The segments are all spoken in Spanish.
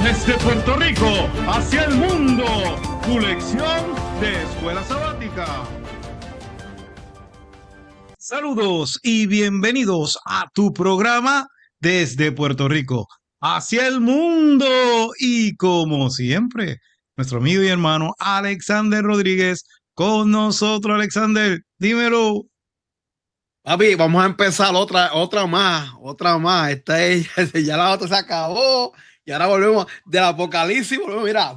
Desde Puerto Rico hacia el mundo, tu lección de escuela sabática. Saludos y bienvenidos a tu programa Desde Puerto Rico hacia el mundo. Y como siempre, nuestro amigo y hermano Alexander Rodríguez con nosotros. Alexander, dímelo. Papi, vamos a empezar otra más. Esta es, ya la otra se acabó. Y ahora volvemos del Apocalipsis, volvemos, mira,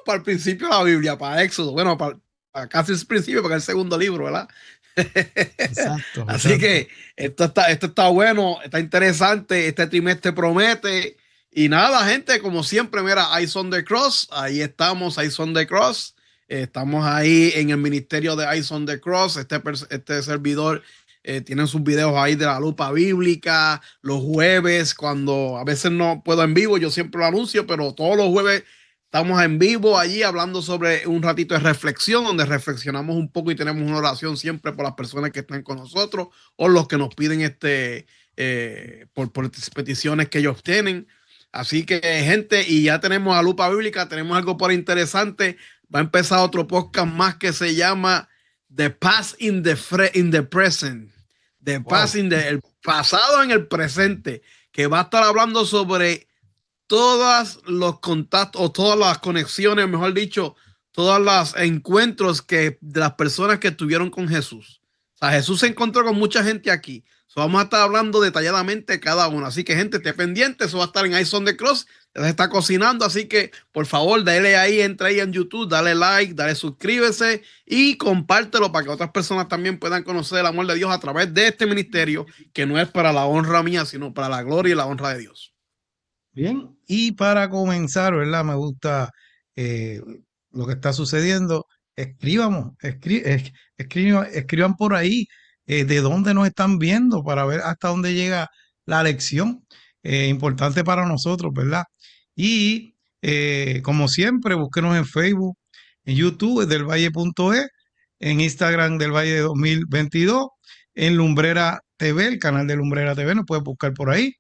para el principio de la Biblia, para Éxodo. Bueno, para casi el principio, porque es el segundo libro, ¿verdad? Exacto, Así exacto. que esto está bueno, está interesante. Este trimestre promete. Y nada, gente, como siempre, mira, Eyes on the Cross. Ahí estamos, Eyes on the Cross. Estamos ahí en el ministerio de Eyes on the Cross. Este servidor tienen sus videos ahí de la lupa bíblica los jueves, cuando a veces no puedo en vivo, yo siempre lo anuncio, pero todos los jueves estamos en vivo allí hablando sobre un ratito de reflexión, donde reflexionamos un poco y tenemos una oración siempre por las personas que están con nosotros o los que nos piden por peticiones que ellos tienen. Así que, gente, y ya tenemos a Lupa Bíblica, tenemos algo por interesante. Va a empezar otro podcast más que se llama The Past in the Present. The Past Wow. el pasado en el presente, que va a estar hablando sobre todos los contactos o todas las conexiones, mejor dicho, todos los encuentros de las personas que estuvieron con Jesús. O sea, Jesús se encontró con mucha gente aquí. Vamos a estar hablando detalladamente de cada uno. Así que, gente, esté pendiente. Eso va a estar en Eyes on the Cross. Ya se está cocinando. Así que, por favor, dale ahí, entra ahí en YouTube, dale like, dale suscríbese y compártelo para que otras personas también puedan conocer el amor de Dios a través de este ministerio, que no es para la honra mía, sino para la gloria y la honra de Dios. Bien, y para comenzar, ¿verdad? Me gusta eh, lo que está sucediendo. Escriban por ahí de dónde nos están viendo para ver hasta dónde llega la lección. Importante para nosotros, ¿verdad? Y como siempre, búsquenos en Facebook, en YouTube, del Valle.e, en Instagram del Valle de 2022, en Lumbrera TV, el canal de Lumbrera TV, nos puedes buscar por ahí.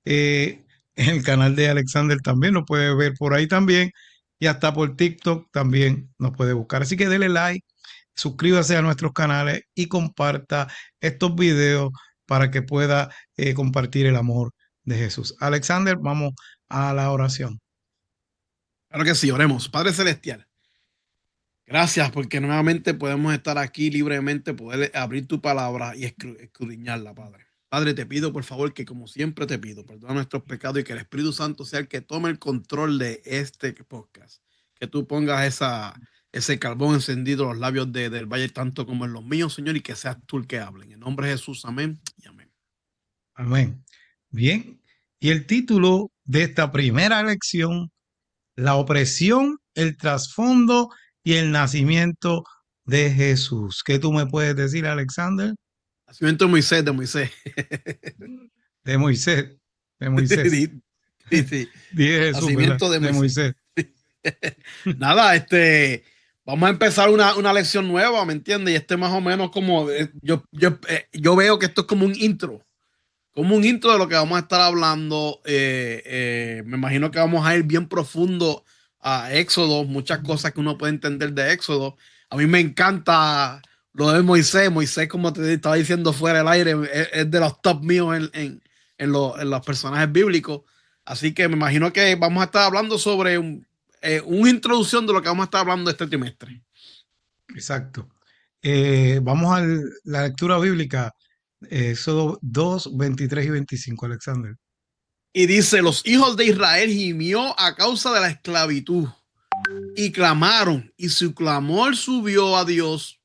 En el canal de Alexander también lo puede ver por ahí también. Y hasta por TikTok también nos puede buscar. Así que dele like, suscríbase a nuestros canales y comparta estos videos para que pueda compartir el amor de Jesús. Alexander, vamos a la oración. Claro que sí, oremos. Padre Celestial, gracias porque nuevamente podemos estar aquí libremente, poder abrir tu palabra y escudriñarla, Padre. Padre, te pido por favor que, como siempre te pido, perdona nuestros pecados y que el Espíritu Santo sea el que tome el control de este podcast. Que tú pongas ese carbón encendido en los labios del Valle, tanto como en los míos, Señor, y que seas tú el que hable. En el nombre de Jesús, amén y amén. Amén. Bien. Y el título de esta primera lección: la opresión, el trasfondo y el nacimiento de Jesús. ¿Qué tú me puedes decir, Alexander? Nacimiento de Moisés, de Moisés. De Moisés, de Moisés. Sí, sí, sí. Dije Jesús, ¿verdad? Nacimiento de De Moisés. Moisés. Nada, vamos a empezar una lección nueva, ¿me entiendes? Y más o menos como, yo veo que esto es como un intro de lo que vamos a estar hablando. Me imagino que vamos a ir bien profundo a Éxodo, muchas cosas que uno puede entender de Éxodo. A mí me encanta lo de Moisés. Moisés, como te estaba diciendo fuera del aire, es de los top míos en los personajes bíblicos. Así que me imagino que vamos a estar hablando sobre una introducción de lo que vamos a estar hablando este trimestre. Exacto. Vamos a la lectura bíblica, Éxodo 2, 23 y 25, Alexander. Y dice, los hijos de Israel gimió a causa de la esclavitud y clamaron, y su clamor subió a Dios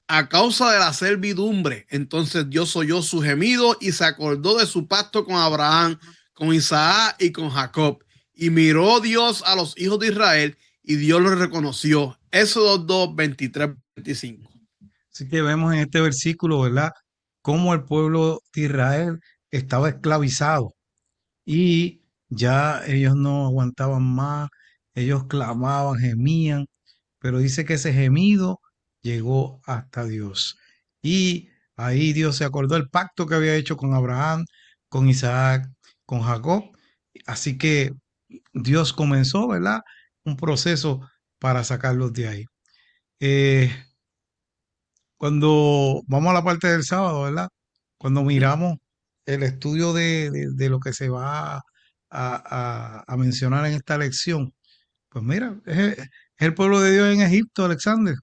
a causa de la servidumbre. Entonces Dios oyó su gemido y se acordó de su pacto con Abraham, con Isaac y con Jacob. Y miró Dios a los hijos de Israel y Dios los reconoció. Éxodo 2, 23, 25. Así que vemos en este versículo, ¿verdad? Cómo el pueblo de Israel estaba esclavizado y ya ellos no aguantaban más, ellos clamaban, gemían, pero dice que ese gemido llegó hasta Dios. Y ahí Dios se acordó del pacto que había hecho con Abraham, con Isaac, con Jacob. Así que Dios comenzó, ¿verdad? Un proceso para sacarlos de ahí. Eh, Cuando vamos a la parte del sábado, ¿verdad? Cuando miramos el estudio de lo que se va a mencionar en esta lección, pues mira, es el pueblo de Dios en Egipto, Alexander.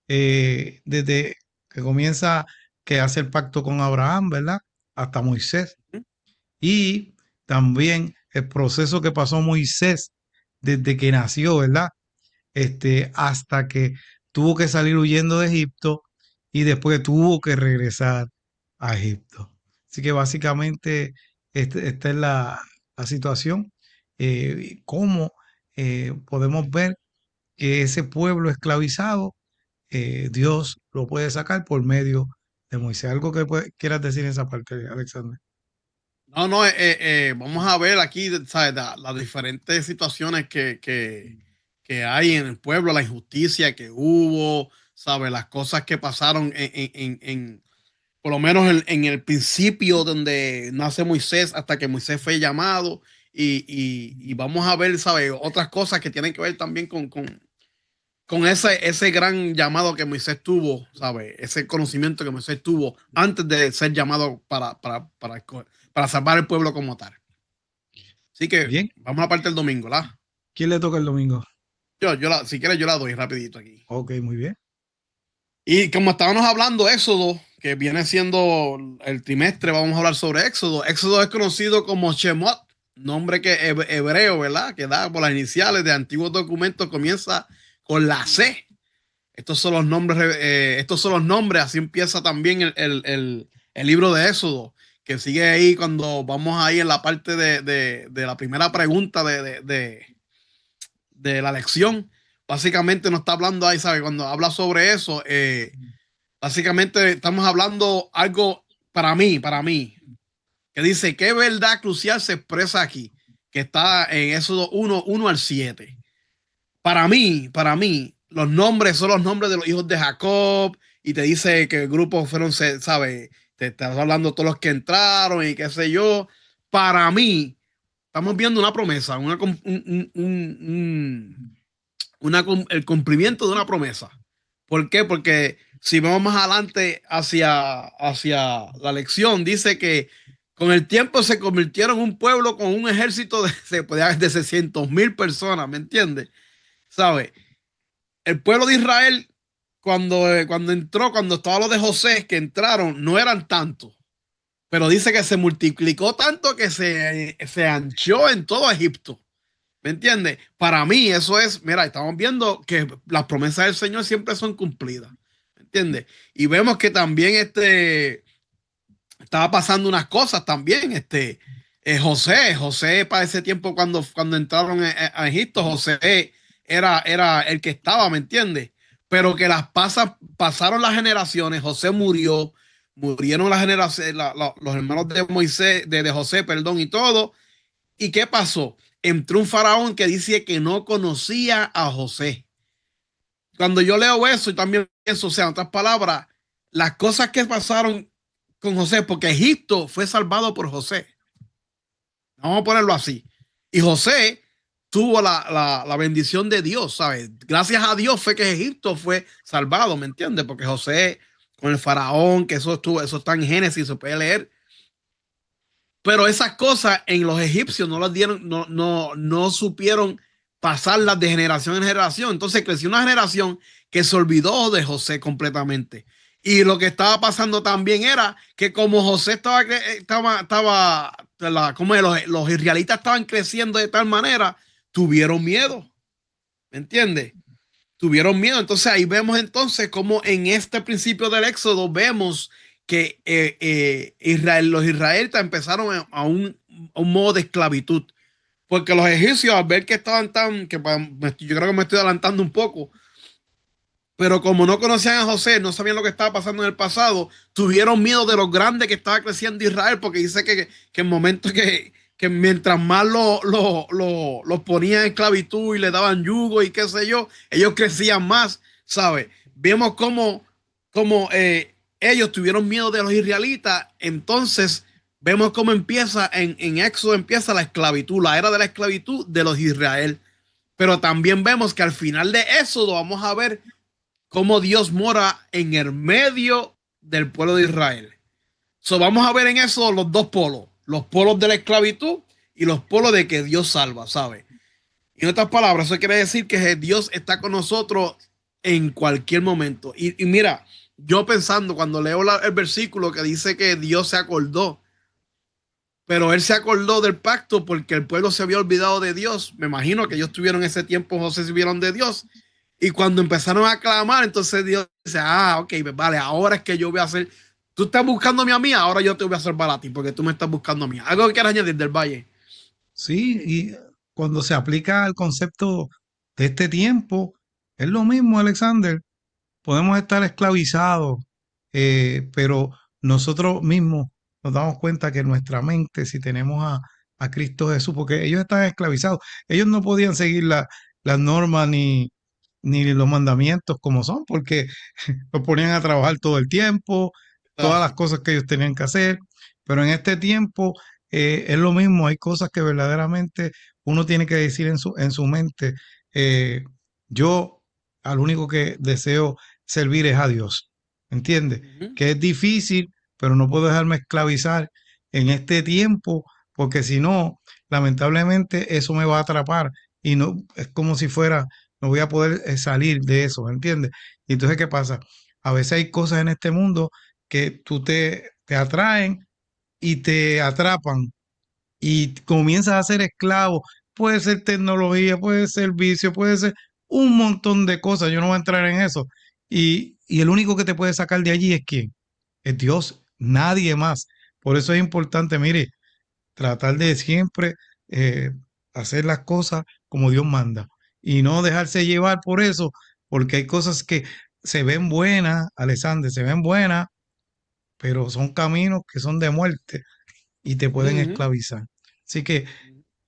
Desde que comienza, que hace el pacto con Abraham, ¿verdad? Hasta Moisés. Y también el proceso que pasó Moisés desde que nació, ¿verdad? Hasta que tuvo que salir huyendo de Egipto y después tuvo que regresar a Egipto. Así que básicamente esta es la situación. Cómo podemos ver que ese pueblo esclavizado, Dios lo puede sacar por medio de Moisés. ¿Algo que quieras decir en esa parte, Alexander? No, no, vamos a ver aquí, ¿sabes? Las diferentes situaciones que hay en el pueblo, la injusticia que hubo, ¿sabes? Las cosas que pasaron por lo menos en el principio donde nace Moisés hasta que Moisés fue llamado y vamos a ver, ¿sabes? Otras cosas que tienen que ver también con ese gran llamado que Moisés tuvo, ¿sabes? Ese conocimiento que Moisés tuvo antes de ser llamado para salvar el pueblo como tal. Así que Bien, vamos a la parte del domingo, ¿la? ¿quién le toca el domingo? Si quieres, yo la doy rapidito aquí. Ok, muy bien. Y como estábamos hablando, Éxodo, que viene siendo el trimestre, vamos a hablar sobre Éxodo. Éxodo es conocido como Shemot, nombre que hebreo, ¿verdad? Que da por las iniciales de antiguos documentos, comienza con la C. Estos son los nombres, así empieza también el libro de Éxodo, que sigue ahí cuando vamos ahí en la parte de la primera pregunta de la lección. Básicamente nos está hablando ahí, ¿sabe? Cuando habla sobre eso, básicamente estamos hablando algo para mí, que dice, ¿qué verdad crucial se expresa aquí? Que está en Éxodo 1 al 7. Para mí, los nombres son los nombres de los hijos de Jacob y te dice que el grupo fueron, ¿sabe? Te estás hablando de todos los que entraron y qué sé yo. Para mí, estamos viendo una promesa, el cumplimiento de una promesa. ¿Por qué? Porque si vamos más adelante hacia la lección, dice que con el tiempo se convirtieron en un pueblo con un ejército de 600,000 personas, ¿me entiendes? ¿Sabes? El pueblo de Israel, cuando estaba lo de José, que entraron, no eran tantos, pero dice que se multiplicó tanto que se anchó en todo Egipto. ¿Me entiendes? Para mí eso es, mira, estamos viendo que las promesas del Señor siempre son cumplidas. ¿Me entiendes? Y vemos que también estaba pasando unas cosas también. José para ese tiempo cuando entraron a Egipto, José era el que estaba, ¿me entiendes? Pero que pasaron las generaciones, José murieron las generaciones, los hermanos de Moisés, de José, perdón, y todo. ¿Y qué pasó? Entró un faraón que dice que no conocía a José. Cuando yo leo eso y también pienso, o sea, en otras palabras, las cosas que pasaron con José, porque Egipto fue salvado por José. Vamos a ponerlo así. Y José tuvo la bendición de Dios, ¿sabes? Gracias a Dios fue que Egipto fue salvado, ¿me entiendes? Porque José con el faraón, que eso está en Génesis, se puede leer. Pero esas cosas en los egipcios no las dieron, no supieron pasarlas de generación en generación. Entonces creció una generación que se olvidó de José completamente. Y lo que estaba pasando también era que como José como los israelitas estaban creciendo de tal manera, tuvieron miedo. ¿Me entiendes? Tuvieron miedo. Entonces ahí vemos entonces como en este principio del Éxodo vemos que los israelitas empezaron a un modo de esclavitud. Porque los egipcios al ver que estaban yo creo que me estoy adelantando un poco, pero como no conocían a José, no sabían lo que estaba pasando en el pasado, tuvieron miedo de lo grande que estaba creciendo Israel, porque dice que en momentos que mientras más los ponían en esclavitud y le daban yugo y qué sé yo, ellos crecían más, ¿sabes? Vemos cómo ellos tuvieron miedo de los israelitas, entonces vemos cómo empieza en Éxodo, empieza la esclavitud, la era de la esclavitud de los Israel. Pero también vemos que al final de Éxodo vamos a ver cómo Dios mora en el medio del pueblo de Israel. So, vamos a ver en eso los polos de la esclavitud y los polos de que Dios salva, ¿sabe? En otras palabras, eso quiere decir que Dios está con nosotros en cualquier momento. Y mira, yo pensando cuando leo el versículo que dice que Dios se acordó, pero él se acordó del pacto porque el pueblo se había olvidado de Dios. Me imagino que ellos tuvieron ese tiempo, José, se olvidaron de Dios. Y cuando empezaron a clamar, entonces Dios dice, ok, vale, ahora es que yo voy a hacer, tú estás buscándome a mí, ahora yo te voy a hacer para ti, porque tú me estás buscando a mí. ¿Algo que quieras añadir del Valle? Sí, y cuando se aplica al concepto de este tiempo, es lo mismo, Alexander. Podemos estar esclavizados, pero nosotros mismos nos damos cuenta que nuestra mente, si tenemos a Cristo Jesús, porque ellos estaban esclavizados, ellos no podían seguir las normas ni los mandamientos como son, porque los ponían a trabajar todo el tiempo, todas las cosas que ellos tenían que hacer, pero en este tiempo es lo mismo, hay cosas que verdaderamente uno tiene que decir en su mente, eh, yo al único que deseo servir es a Dios, ¿entiendes? Ujú, Que es difícil, pero no puedo dejarme esclavizar en este tiempo, porque si no, lamentablemente eso me va a atrapar y no es como si fuera, no voy a poder salir de eso, ¿entiendes? Y entonces, ¿qué pasa? A veces hay cosas en este mundo que te atraen y te atrapan y comienzas a ser esclavo. Puede ser tecnología, puede ser vicio, puede ser un montón de cosas. Yo no voy a entrar en eso. Y el único que te puede sacar de allí es quién? Es Dios, nadie más. Por eso es importante, mire, tratar de siempre eh, hacer las cosas como Dios manda y no dejarse llevar por eso, porque hay cosas que se ven buenas, Alexander, se ven buenas, pero son caminos que son de muerte y te pueden ujú. esclavizar. Así que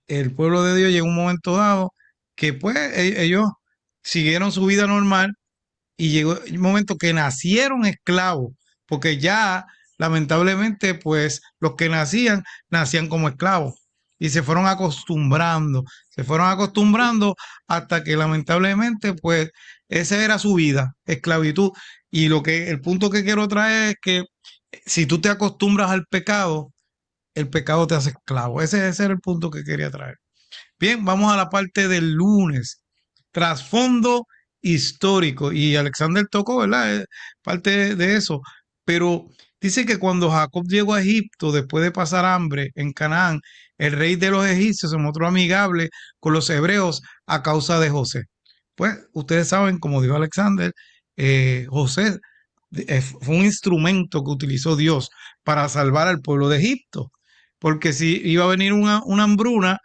el pueblo de Dios llegó un momento dado que pues ellos siguieron su vida normal y llegó el momento que nacieron esclavos, porque ya lamentablemente pues los que nacían como esclavos y se fueron acostumbrando hasta que lamentablemente pues esa era su vida, esclavitud. Y el punto que quiero traer es que si tú te acostumbras al pecado, el pecado te hace esclavo. Ese era el punto que quería traer. Bien, vamos a la parte del lunes. Trasfondo histórico. Y Alexander tocó, ¿verdad? Parte de eso. Pero dice que cuando Jacob llegó a Egipto, después de pasar hambre en Canaán, el rey de los egipcios se mostró amigable con los hebreos a causa de José. Pues ustedes saben, como dijo Alexander, José fue un instrumento que utilizó Dios para salvar al pueblo de Egipto. Porque si iba a venir una hambruna,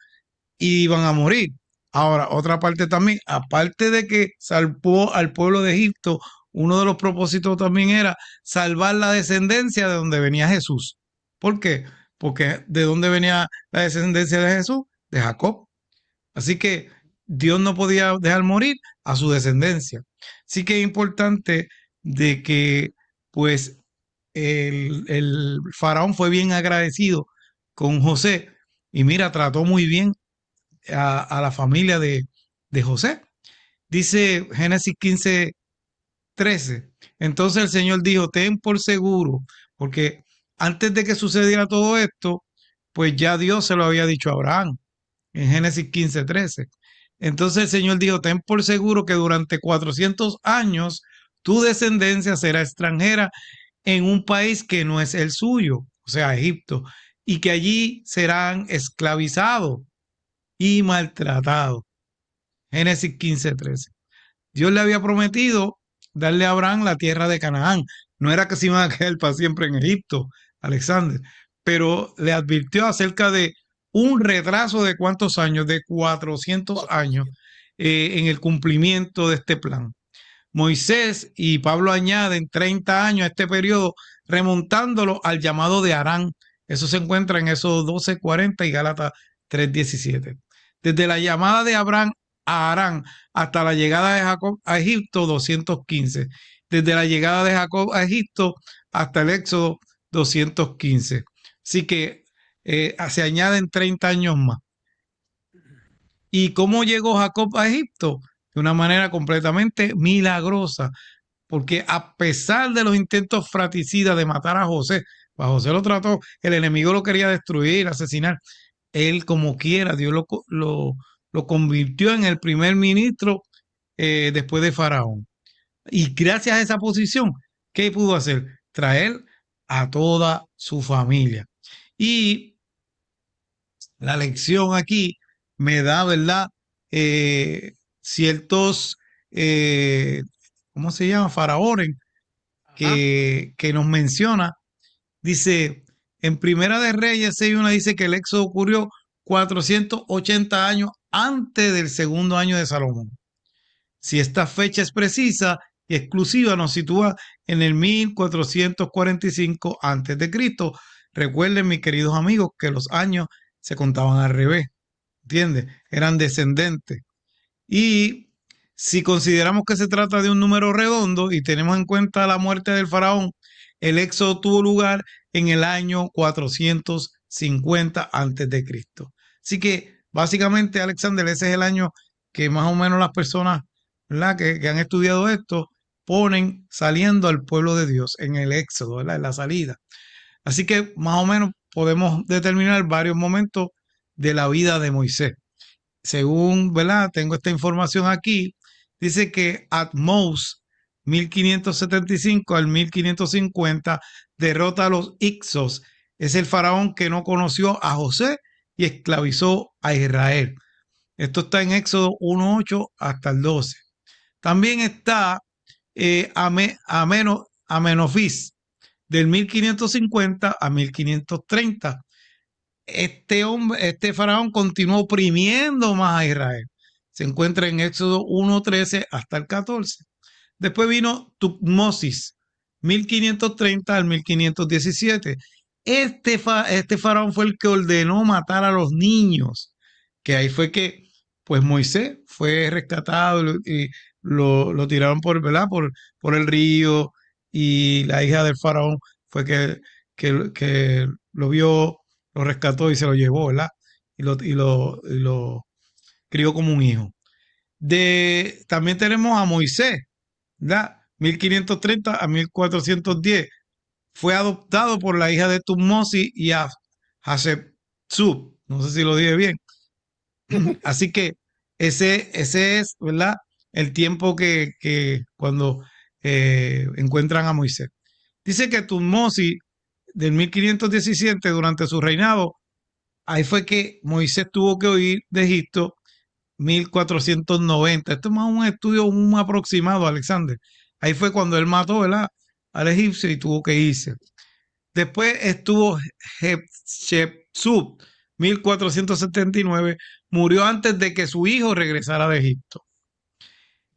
y iban a morir. Ahora, otra parte también, aparte de que salvó al pueblo de Egipto, uno de los propósitos también era salvar la descendencia de donde venía Jesús. ¿Por qué? Porque de dónde venía la descendencia de Jesús, de Jacob. Así que Dios no podía dejar morir a su descendencia. Así que es importante de que pues el faraón fue bien agradecido con José y mira, trató muy bien a la familia de José. Dice Génesis 15:13. Entonces el Señor dijo, ten por seguro, porque antes de que sucediera todo esto, pues ya Dios se lo había dicho a Abraham en Génesis 15:13. Entonces el Señor dijo, ten por seguro que durante 400 años tu descendencia será extranjera en un país que no es el suyo, o sea, Egipto, y que allí serán esclavizados y maltratados. Génesis 15:13. Dios le había prometido darle a Abraham la tierra de Canaán. No era que se iban a quedar para siempre en Egipto, Alexander, pero le advirtió acerca de un retraso de cuántos años, de 400 años 400. en el cumplimiento de este plan. Moisés y Pablo añaden 30 años a este periodo, remontándolo al llamado de Harán. Eso se encuentra en esos 12:40 y Gálatas 3:17. Desde la llamada de Abraham a Harán hasta la llegada de Jacob a Egipto, 215. Desde la llegada de Jacob a Egipto hasta el Éxodo, 215. Así que se añaden 30 años más. ¿Y cómo llegó Jacob a Egipto? De una manera completamente milagrosa, porque a pesar de los intentos fratricidas de matar a José, pues a José lo trató, el enemigo lo quería destruir, asesinar, él como quiera, Dios lo convirtió en el primer ministro después de Faraón. Y gracias a esa posición, ¿qué pudo hacer? Traer a toda su familia. Y la lección aquí me da, ¿verdad? Ciertos, eh, ¿cómo se llama? Faraones Ajá. que nos menciona. Dice, en Primera de Reyes 6:1 dice que el éxodo ocurrió 480 años antes del segundo año de Salomón. Si esta fecha es precisa y exclusiva, nos sitúa en el 1445 antes de Cristo. Recuerden, mis queridos amigos, que los años se contaban al revés, ¿entiendes? Eran descendentes. Y si consideramos que se trata de un número redondo y tenemos en cuenta la muerte del faraón, el éxodo tuvo lugar en el año 450 antes de Cristo. Así que básicamente, Alexander, ese es el año que más o menos las personas, ¿verdad? Que han estudiado esto ponen saliendo al pueblo de Dios en el éxodo, ¿verdad? En la salida. Así que más o menos podemos determinar varios momentos de la vida de Moisés. Según, ¿verdad? Tengo esta información aquí, dice que at most 1575 al 1550 derrota a los Ixos. Es el faraón que no conoció a José y esclavizó a Israel. Esto está en Éxodo 1:8 hasta el 12. También está Amenofis del 1550 a 1530. Este faraón continuó oprimiendo más a Israel. Se encuentra en Éxodo 1:13 hasta el 14. Después vino Tutmosis, 1530 al 1517. Este faraón fue el que ordenó matar a los niños, que ahí fue que pues Moisés fue rescatado y lo tiraron por, ¿verdad? Por el río, y la hija del faraón fue que lo vio, lo rescató y se lo llevó, ¿verdad? Y lo crió como un hijo. También tenemos a Moisés, ¿verdad? 1530 a 1410. Fue adoptado por la hija de Tutmosis y a Hatshepsut. No sé si lo dije bien. Así que ese es, ¿verdad? El tiempo que cuando encuentran a Moisés. Dice que Tutmosis, del 1517, durante su reinado, ahí fue que Moisés tuvo que huir de Egipto 1490. Esto es más un estudio, un aproximado, Alexander. Ahí fue cuando él mató, ¿verdad? Al egipcio y tuvo que irse. Después estuvo Hatshepsut, 1479, murió antes de que su hijo regresara de Egipto.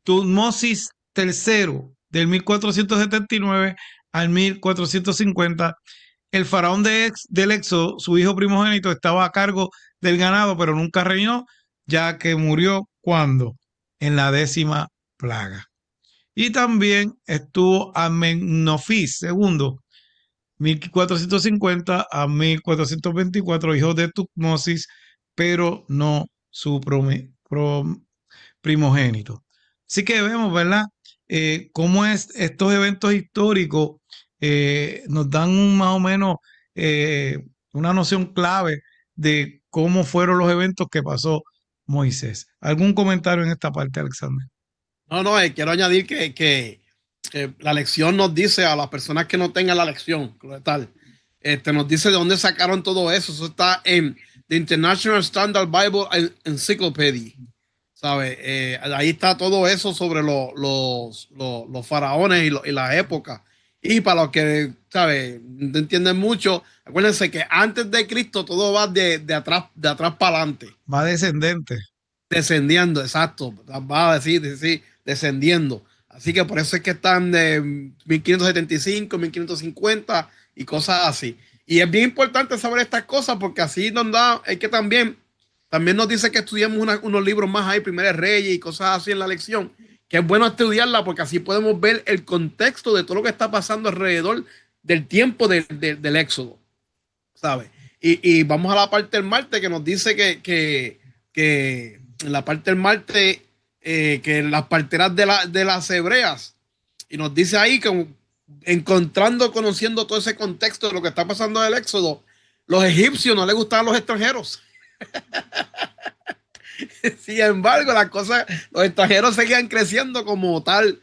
Tutmosis III, del 1479 al 1450, el faraón del Éxodo, su hijo primogénito, estaba a cargo del ganado, pero nunca reinó, ya que murió cuando en la 10ª plaga. Y también estuvo Amenofis II, 1450 a 1424, hijo de Tutmosis, pero no su primogénito. Así que vemos, ¿verdad? Cómo estos eventos históricos nos dan más o menos una noción clave de cómo fueron los eventos que pasó Moisés. ¿Algún comentario en esta parte, Alexander? No, quiero añadir que la lección nos dice a las personas que no tengan la lección, tal, nos dice de dónde sacaron todo eso. Eso está en The International Standard Bible Encyclopedia. ¿Sabe? Ahí está todo eso sobre los faraones y la época. Y para los que, ¿sabe? No entienden mucho, acuérdense que antes de Cristo todo va de atrás para adelante. Va descendente. Descendiendo, exacto. Va a decir, descendiendo. Así que por eso es que están de 1575, 1550 y cosas así. Y es bien importante saber estas cosas porque así nos da, es que también nos dice que estudiemos unos libros más ahí, Primeros Reyes y cosas así en la lección, que es bueno estudiarla porque así podemos ver el contexto de todo lo que está pasando alrededor del tiempo del Éxodo, ¿sabes? Y vamos a la parte del Marte que nos dice que en la parte del Marte, que las parteras de las hebreas, y nos dice ahí que encontrando, conociendo todo ese contexto de lo que está pasando en el Éxodo, los egipcios no les gustaban los extranjeros. Sin embargo, las cosas, los extranjeros seguían creciendo como tal.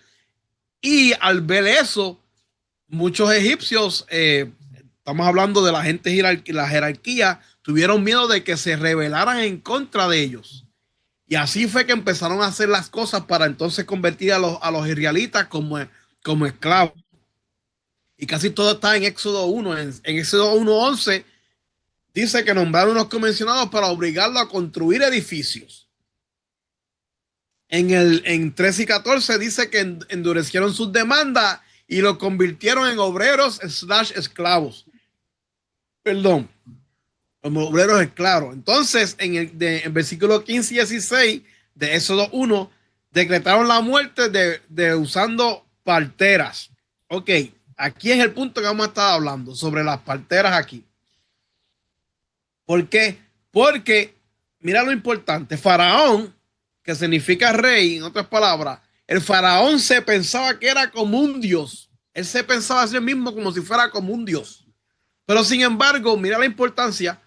Y al ver eso, muchos egipcios, estamos hablando de la gente, la jerarquía, tuvieron miedo de que se rebelaran en contra de ellos. Y así fue que empezaron a hacer las cosas para entonces convertir a los israelitas como esclavos. Y casi todo está en Éxodo 1. En Éxodo 1:11 dice que nombraron unos comisionados para obligarlo a construir edificios. En 13 y 14 dice que endurecieron sus demandas y lo convirtieron en obreros / esclavos. Perdón, como obreros esclavos. Entonces, en versículo 15 y 16 de Éxodo 1, decretaron la muerte de usando parteras. Ok, aquí es el punto que vamos a estar hablando sobre las parteras aquí. ¿Por qué? Porque, mira lo importante, Faraón, que significa rey, en otras palabras, el faraón se pensaba que era como un dios. Él se pensaba a sí mismo como si fuera como un dios. Pero sin embargo, mira la importancia,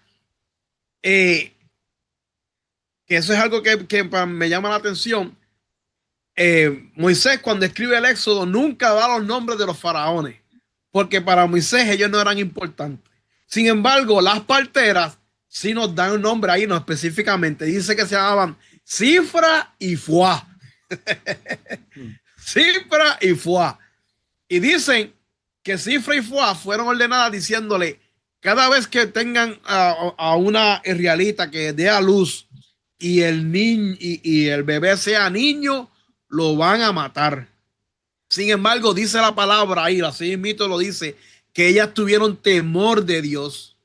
que eso es algo que me llama la atención. Moisés, cuando escribe el Éxodo, nunca da los nombres de los faraones, porque para Moisés ellos no eran importantes. Sin embargo, las parteras sí nos dan un nombre ahí, no específicamente. Dice que se llamaban Cifra y Fuá. Cifra y Fuá. Y dicen que Cifra y Fuá fueron ordenadas diciéndole, cada vez que tengan a una israelita que dé a luz y el niño y el bebé sea niño, lo van a matar. Sin embargo, dice la palabra ahí, así mismo lo dice, que ellas tuvieron temor de Dios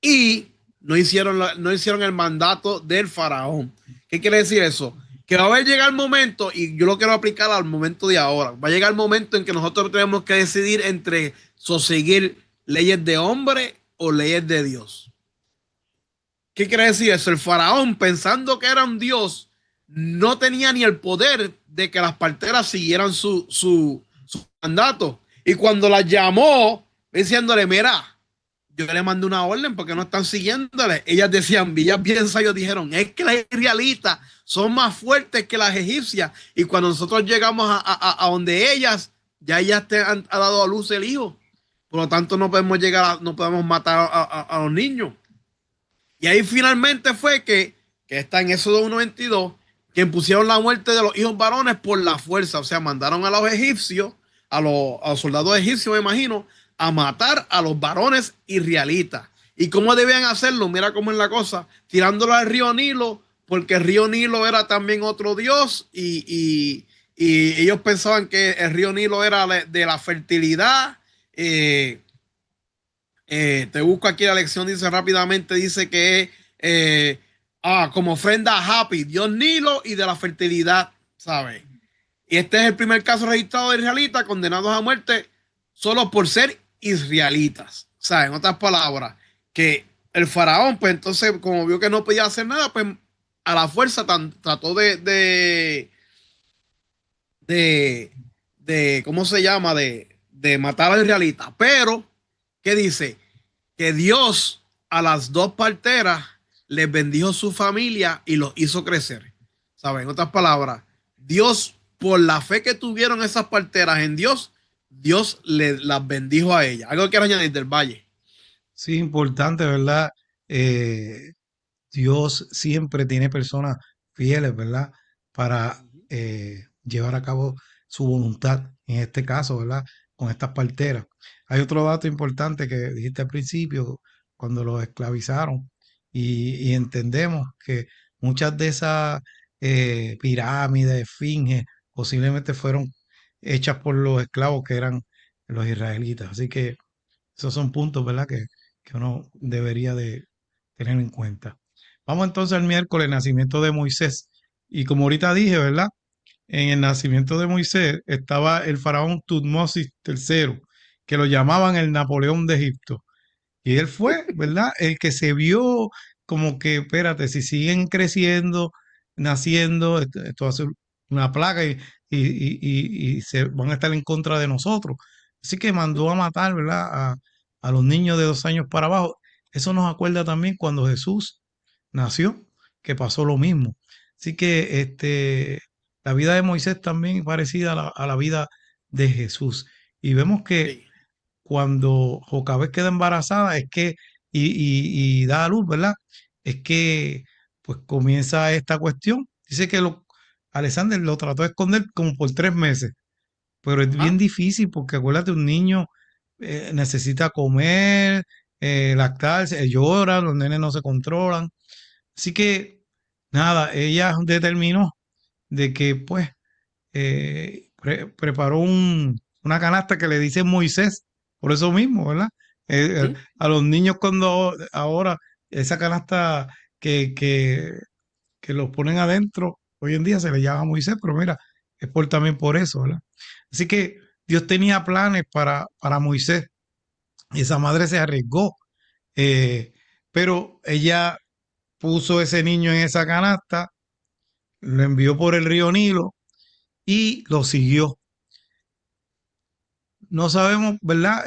y no hicieron el mandato del faraón. ¿Qué quiere decir eso? Que va a llegar el momento, y yo lo quiero aplicar al momento de ahora, va a llegar el momento en que nosotros tenemos que decidir entre seguir leyes de hombre o leyes de Dios. ¿Qué quiere decir eso? El faraón, pensando que era un dios, no tenía ni el poder de que las parteras siguieran su mandato. Y cuando las llamó, diciéndole, mira, yo le mandé una orden porque no están siguiéndole. Ellas decían, ellas bien sabios dijeron, es que las israelitas son más fuertes que las egipcias. Y cuando nosotros llegamos a donde ellas, ya ellas han dado a luz el hijo. Por lo tanto, no podemos no podemos matar a los niños. Y ahí finalmente fue que está en Éxodo 1:22, que impusieron la muerte de los hijos varones por la fuerza. O sea, mandaron a los egipcios, a los soldados egipcios, me imagino, a matar a los varones israelitas. ¿Y cómo debían hacerlo? Mira cómo es la cosa, tirándolo al río Nilo, porque el río Nilo era también otro dios y ellos pensaban que el río Nilo era de la fertilidad. Te busco aquí la lección, dice rápidamente, dice que como ofrenda a Hapi, dios Nilo y de la fertilidad, ¿sabes? Y este es el primer caso registrado de israelitas condenados a muerte solo por ser israelitas. O sea, en otras palabras, que el faraón, pues entonces, como vio que no podía hacer nada, pues a la fuerza trató ¿cómo se llama? De matar a los israelitas. Pero, ¿qué dice? Que Dios a las dos parteras les bendijo su familia y los hizo crecer. ¿Saben? En otras palabras, Dios, por la fe que tuvieron esas parteras en Dios, Dios las bendijo a ellas. ¿Algo que quieras añadir del Valle? Sí, importante, ¿verdad? Dios siempre tiene personas fieles, ¿verdad? Para llevar a cabo su voluntad, en este caso, ¿verdad? Con estas parteras. Hay otro dato importante que dijiste al principio, cuando los esclavizaron, y entendemos que muchas de esas pirámides, esfinges, posiblemente fueron hechas por los esclavos que eran los israelitas. Así que esos son puntos, ¿verdad? Que uno debería de tener en cuenta. Vamos entonces al miércoles, nacimiento de Moisés. Y como ahorita dije, ¿verdad? En el nacimiento de Moisés estaba el faraón Tutmosis III, que lo llamaban el Napoleón de Egipto. Y él fue, ¿verdad? El que se vio como que, espérate, si siguen creciendo, naciendo, esto va a ser una plaga y se van a estar en contra de nosotros. Así que mandó a matar, ¿verdad? A los niños de 2 años para abajo. Eso nos acuerda también cuando Jesús nació, que pasó lo mismo. Así que la vida de Moisés también es parecida a la vida de Jesús. Y vemos que Sí. cuando Jocabet queda embarazada es que, y da a luz, ¿verdad? Es que pues comienza esta cuestión. Dice que Alexander lo trató de esconder como por 3 meses, pero es bien Ajá. difícil porque acuérdate, un niño necesita comer, lactarse, llora, los nenes no se controlan. Así que nada, ella determinó de que pues preparó una canasta que le dice Moisés, por eso mismo, ¿verdad? Ujú. A los niños cuando ahora esa canasta que los ponen adentro, hoy en día se le llama Moisés, pero mira, es también por eso, ¿verdad? Así que Dios tenía planes para Moisés y esa madre se arriesgó, eh, pero ella puso ese niño en esa canasta, lo envió por el río Nilo y lo siguió. No sabemos, ¿verdad?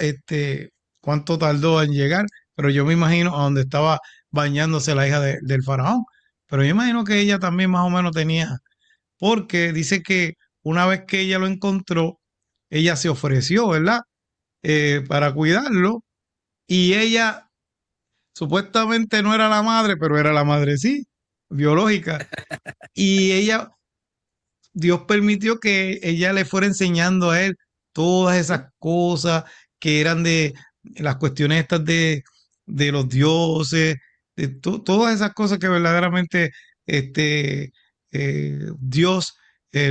Cuánto tardó en llegar, pero yo me imagino a donde estaba bañándose la hija del faraón. Pero yo imagino que ella también más o menos tenía, porque dice que una vez que ella lo encontró, ella se ofreció, ¿verdad? Para cuidarlo y ella supuestamente no era la madre, pero era la madre sí, biológica. Y ella Dios permitió que ella le fuera enseñando a él todas esas cosas que eran de las cuestiones estas de los dioses, de todas esas cosas que verdaderamente Dios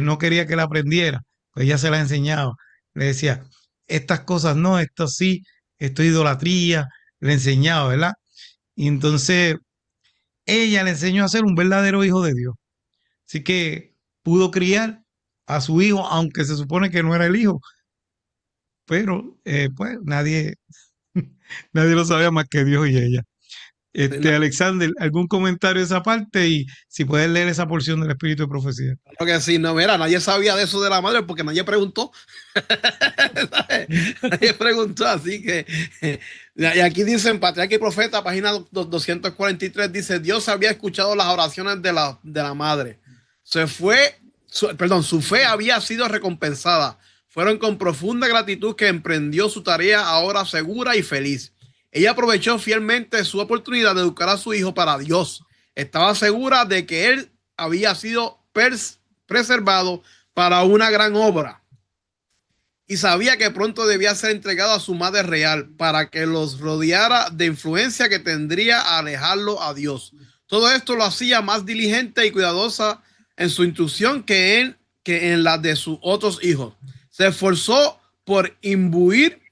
no quería que la aprendiera, pues ella se las enseñaba. Le decía, estas cosas no, esto sí, esto es idolatría, le enseñaba, ¿verdad? Y entonces ella le enseñó a ser un verdadero hijo de Dios. Así que pudo criar a su hijo, aunque se supone que no era el hijo, pero pues nadie lo sabía más que Dios y ella. Sí, no, Alexander, ¿algún comentario de esa parte? Y si puedes leer esa porción del Espíritu de Profecía. claro que sí, no, mira, nadie sabía de eso de la madre porque nadie preguntó. Nadie preguntó, así que. Y aquí dice en Patriarca y Profeta, página 243, dice: Dios había escuchado las oraciones de la madre. Perdón, su fe había sido recompensada. Fueron con profunda gratitud que emprendió su tarea ahora segura y feliz. Ella aprovechó fielmente su oportunidad de educar a su hijo para Dios. Estaba segura de que él había sido preservado para una gran obra y sabía que pronto debía ser entregado a su madre real para que los rodeara de influencia que tendría a alejarlo a Dios. Todo esto lo hacía más diligente y cuidadosa en su instrucción que en la de sus otros hijos. Se esforzó por imbuir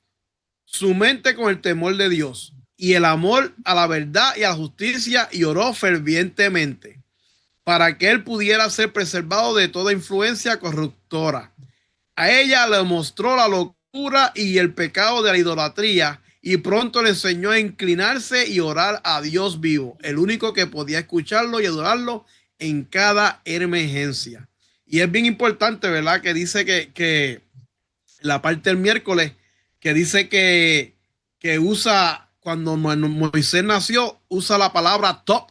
su mente con el temor de Dios y el amor a la verdad y a la justicia, y oró fervientemente para que él pudiera ser preservado de toda influencia corruptora. A ella le mostró la locura y el pecado de la idolatría, y pronto le enseñó a inclinarse y orar a Dios vivo, el único que podía escucharlo y adorarlo en cada emergencia. Y es bien importante, ¿verdad? Que dice que la parte del miércoles, que dice que usa, cuando Moisés nació, usa la palabra top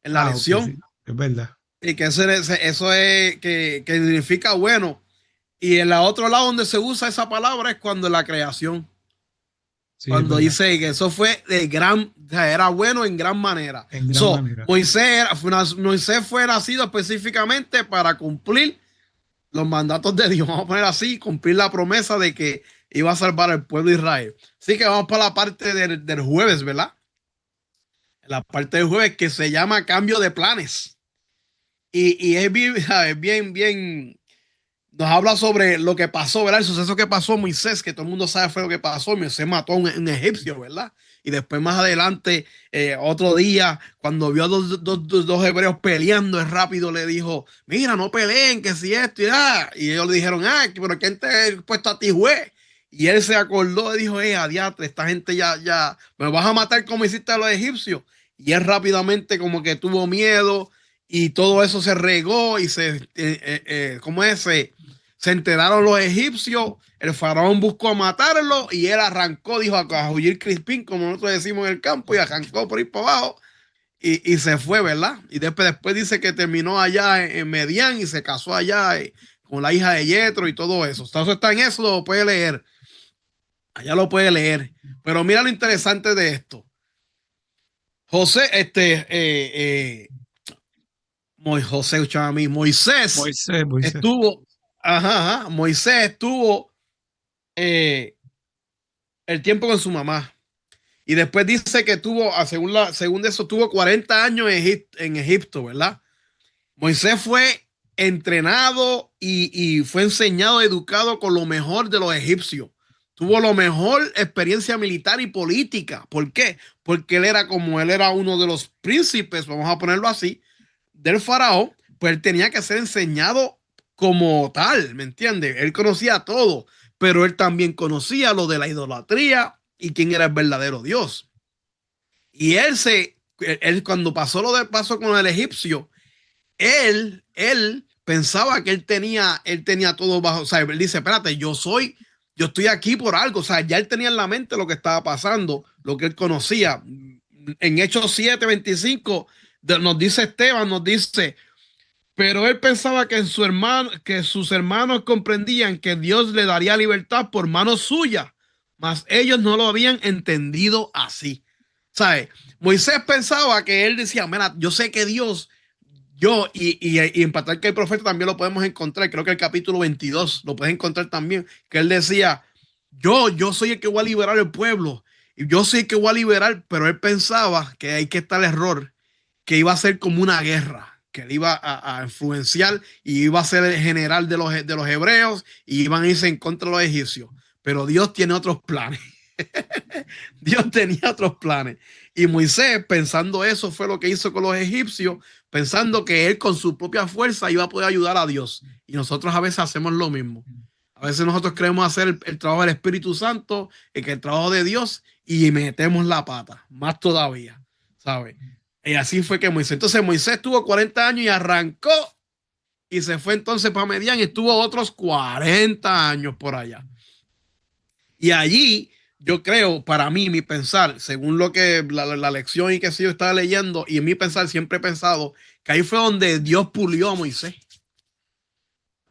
en la Ah, ok, sí, lección, es verdad. y que eso es que significa bueno. Y en el otro lado donde se usa esa palabra es cuando en la creación, Sí, es cuando verdad. dice que eso fue de gran, o sea, era bueno en gran manera. En gran manera. Moisés fue nacido específicamente para cumplir los mandatos de Dios, vamos a poner así, cumplir la promesa de que iba a salvar al pueblo de Israel. Así que vamos para la parte del jueves, ¿verdad? La parte del jueves que se llama cambio de planes. Y es bien, ¿sabes? Bien, nos habla sobre lo que pasó, ¿verdad? El suceso que pasó Moisés, que todo el mundo sabe fue lo que pasó. Moisés mató a un egipcio, ¿verdad? Y después más adelante, otro día, cuando vio a dos hebreos peleando, es rápido le dijo, mira, no peleen, que si esto y nada. Y ellos le dijeron, pero ¿quién te ha puesto a ti juez? Y él se acordó y dijo, adiatre, esta gente ya, me vas a matar como hiciste a los egipcios. Y él rápidamente como que tuvo miedo y todo eso se regó y ¿cómo es? Se enteraron los egipcios, el faraón buscó matarlo y él arrancó, dijo a huir crispín, como nosotros decimos en el campo, y arrancó por ir para abajo y se fue, ¿verdad? Y después dice que terminó allá en Medián y se casó allá con la hija de Yetro y todo eso. Eso está en eso, lo puede leer. Allá lo puede leer. Pero mira lo interesante de esto. José, Moisés Moisés. estuvo, Moisés estuvo el tiempo con su mamá. Y después dice que tuvo, según eso, tuvo 40 años en Egipto, ¿verdad? Moisés fue entrenado y fue enseñado, educado con lo mejor de los egipcios. Tuvo la mejor experiencia militar y política. ¿Por qué? Porque él era uno de los príncipes, vamos a ponerlo así, del faraón, pues él tenía que ser enseñado como tal, ¿me entiendes? Él conocía todo, pero él también conocía lo de la idolatría y quién era el verdadero Dios. Y él cuando pasó lo del paso con el egipcio, él pensaba que él tenía todo bajo, o sea, él dice, espérate, yo estoy aquí por algo, o sea, ya él tenía en la mente lo que estaba pasando, lo que él conocía. En Hechos 7:25 nos dice Esteban, nos dice, pero él pensaba que sus hermanos comprendían que Dios le daría libertad por mano suya, mas ellos no lo habían entendido así. ¿Sabes? Moisés pensaba que él decía, mira, yo sé que Dios, y en Patriarca que el profeta también lo podemos encontrar, creo que el capítulo 22 lo puedes encontrar también, que él decía, yo soy el que voy a liberar el pueblo, y yo soy el que voy a liberar, pero él pensaba que ahí que está el error, que iba a ser como una guerra, que él iba a influenciar y iba a ser el general de los hebreos y iban a irse en contra de los egipcios. Pero Dios tiene otros planes. Dios tenía otros planes. Y Moisés, pensando eso, fue lo que hizo con los egipcios, pensando que él con su propia fuerza iba a poder ayudar a Dios. Y nosotros a veces hacemos lo mismo. A veces nosotros queremos hacer el trabajo del Espíritu Santo, el trabajo de Dios, y metemos la pata, más todavía, ¿sabes? Y así fue que Moisés tuvo 40 años y arrancó y se fue entonces para Medián y estuvo otros 40 años por allá. Y allí yo creo, para mí, mi pensar, según lo que la lección y que sí yo estaba leyendo, y en mi pensar siempre he pensado que ahí fue donde Dios pulió a Moisés.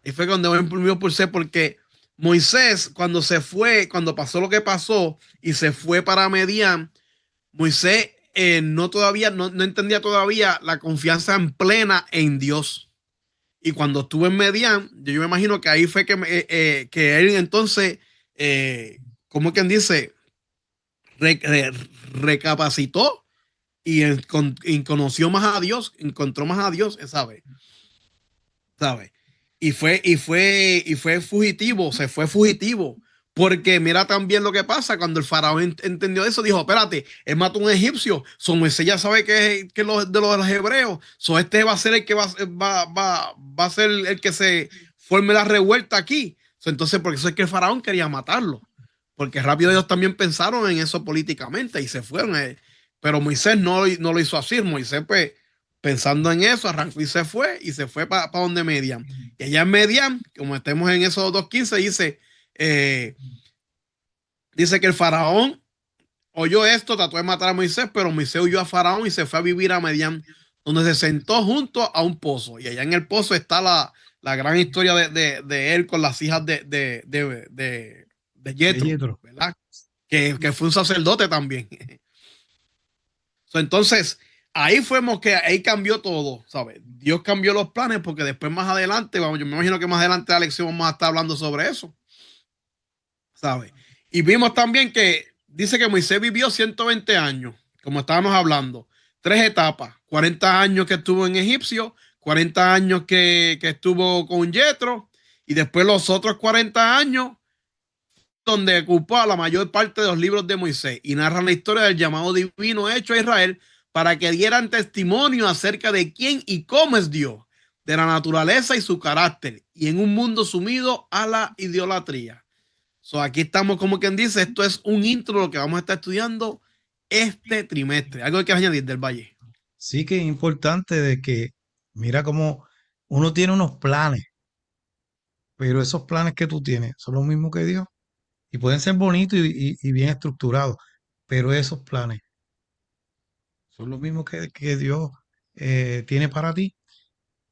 Ahí fue donde Dios pulió a Moisés, porque Moisés, cuando se fue, cuando pasó lo que pasó y se fue para Medián, Moisés no entendía todavía la confianza en plena en Dios. Y cuando estuvo en Medián, yo me imagino que ahí fue que él entonces, como quien dice, recapacitó y conoció más a Dios, encontró más a Dios, ¿sabe? Y fue fugitivo, se fue fugitivo. Porque mira también lo que pasa cuando el faraón entendió eso, dijo, espérate, él mató a un egipcio, Moisés ya sabe que es de los hebreos, este va a ser el que va a ser el que se forme la revuelta aquí. Entonces, por eso es que el faraón quería matarlo, porque rápido ellos también pensaron en eso políticamente y se fueron. Pero Moisés no lo hizo así, Moisés pues pensando en eso, arrancó y se fue para donde Median. Y allá en Median, como estemos en esos 2:15, dice que el faraón oyó esto, trató de matar a Moisés, pero Moisés huyó a faraón y se fue a vivir a Median, donde se sentó junto a un pozo. Y allá en el pozo está la gran historia de él con las hijas de Yetro, ¿verdad? Que fue un sacerdote también. Entonces, ahí cambió todo, ¿sabes? Dios cambió los planes porque después más adelante, yo me imagino que más adelante la lección vamos a estar hablando sobre eso, ¿sabes? Y vimos también que dice que Moisés vivió 120 años, como estábamos hablando, 3 etapas, 40 años que estuvo en Egipcio, 40 años que estuvo con Yetro y después los otros 40 años donde ocupó la mayor parte de los libros de Moisés y narran la historia del llamado divino hecho a Israel para que dieran testimonio acerca de quién y cómo es Dios, de la naturaleza y su carácter, y en un mundo sumido a la idolatría. So, aquí estamos, como quien dice, esto es un intro de lo que vamos a estar estudiando este trimestre. ¿Algo que quieras añadir del Valle? Sí que es importante de que, mira cómo uno tiene unos planes, pero esos planes que tú tienes son los mismos que Dios y pueden ser bonitos y bien estructurados, pero esos planes son los mismos que Dios tiene para ti.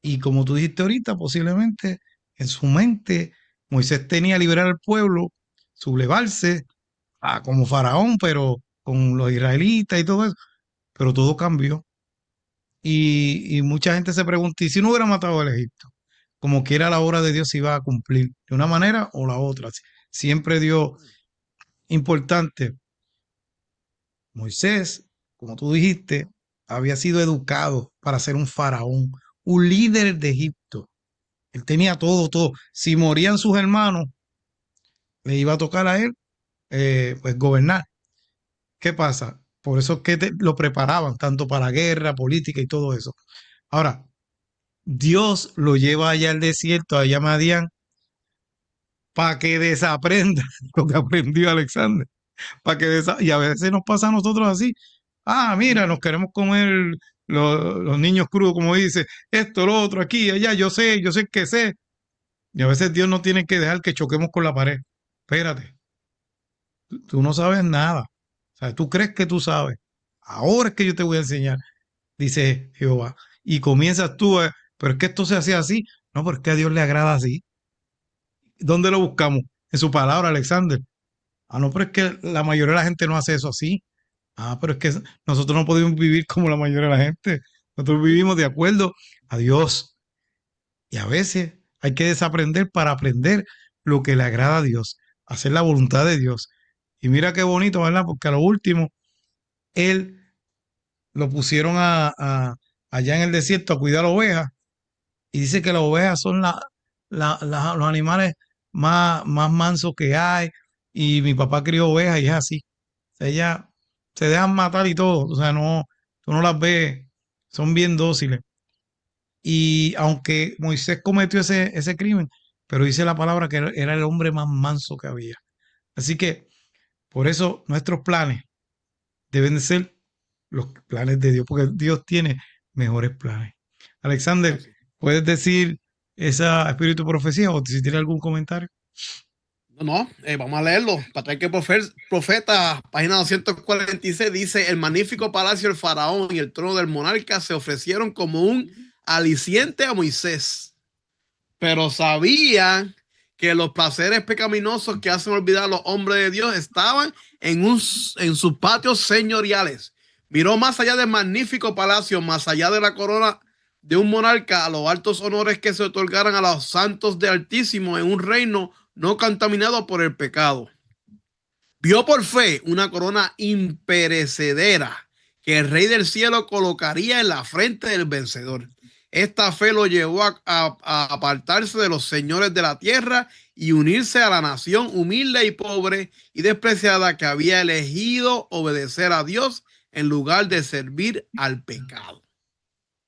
Y como tú dijiste ahorita, posiblemente en su mente Moisés tenía liberar al pueblo, sublevarse como faraón, pero con los israelitas y todo eso, pero todo cambió. Y mucha gente se pregunta, ¿y si no hubiera matado al Egipto? Como quiera la obra de Dios se iba a cumplir, de una manera o la otra. Siempre Dios importante. Moisés, como tú dijiste, había sido educado para ser un faraón, un líder de Egipto. Él tenía todo, todo. Si morían sus hermanos, le iba a tocar a él, pues gobernar. ¿Qué pasa? Por eso es que lo preparaban, tanto para la guerra, política y todo eso. Ahora, Dios lo lleva allá al desierto, allá a Madián, para que desaprenda lo que aprendió Alexander. Y a veces nos pasa a nosotros así. Ah, mira, nos queremos comer los niños crudos, como dice, esto, lo otro, aquí, allá, yo sé que sé. Y a veces Dios no tiene que dejar que choquemos con la pared. Espérate, tú no sabes nada. O sea, tú crees que tú sabes. Ahora es que yo te voy a enseñar, dice Jehová. Y comienzas tú, pero es que esto se hace así. No, porque a Dios le agrada así. ¿Dónde lo buscamos? En su palabra, Alexander. Ah, no, pero es que la mayoría de la gente no hace eso así. Ah, pero es que nosotros no podemos vivir como la mayoría de la gente. Nosotros vivimos de acuerdo a Dios. Y a veces hay que desaprender para aprender lo que le agrada a Dios, hacer la voluntad de Dios. Y mira qué bonito, ¿verdad? Porque a lo último, él lo pusieron allá en el desierto a cuidar ovejas. Y dice que las ovejas son los animales más mansos que hay. Y mi papá crió ovejas y es así. Ellas se dejan matar y todo. O sea, no, tú no las ves, son bien dóciles. Y aunque Moisés cometió ese crimen, pero dice la palabra que era el hombre más manso que había. Así que por eso nuestros planes deben de ser los planes de Dios, porque Dios tiene mejores planes. Alexander, Así. ¿puedes decir esa espíritu de profecía o si tienes algún comentario? No, vamos a leerlo. Patriarca Profeta, página 246, dice: el magnífico palacio del faraón y el trono del monarca se ofrecieron como un aliciente a Moisés, pero sabían que los placeres pecaminosos que hacen olvidar a los hombres de Dios estaban en sus patios señoriales. Miró más allá del magnífico palacio, más allá de la corona de un monarca, a los altos honores que se otorgaran a los santos de Altísimo en un reino no contaminado por el pecado. Vio por fe una corona imperecedera que el Rey del Cielo colocaría en la frente del vencedor. Esta fe lo llevó a apartarse de los señores de la tierra y unirse a la nación humilde y pobre y despreciada que había elegido obedecer a Dios en lugar de servir al pecado.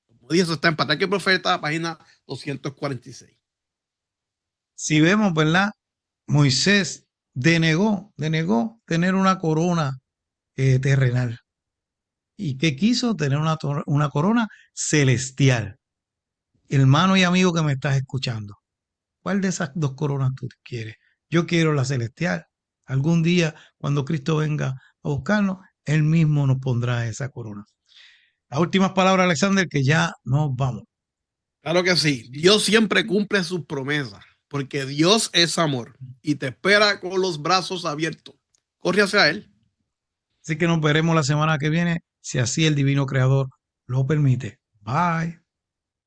Como dice, eso está en Patriarca y Profeta, página 246. Si vemos, ¿verdad? Moisés denegó tener una corona terrenal. ¿Y qué quiso? Tener una corona celestial. Hermano y amigo que me estás escuchando, ¿cuál de esas dos coronas tú quieres? Yo quiero la celestial. Algún día, cuando Cristo venga a buscarnos, Él mismo nos pondrá esa corona. Las últimas palabras, Alexander, que ya nos vamos. Claro que sí. Dios siempre cumple sus promesas, porque Dios es amor y te espera con los brazos abiertos. Corre hacia Él. Así que nos veremos la semana que viene, si así el divino creador lo permite. Bye.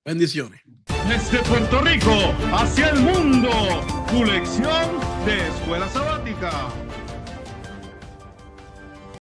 Bendiciones. Desde Puerto Rico hacia el mundo, tu lección de escuela sabática.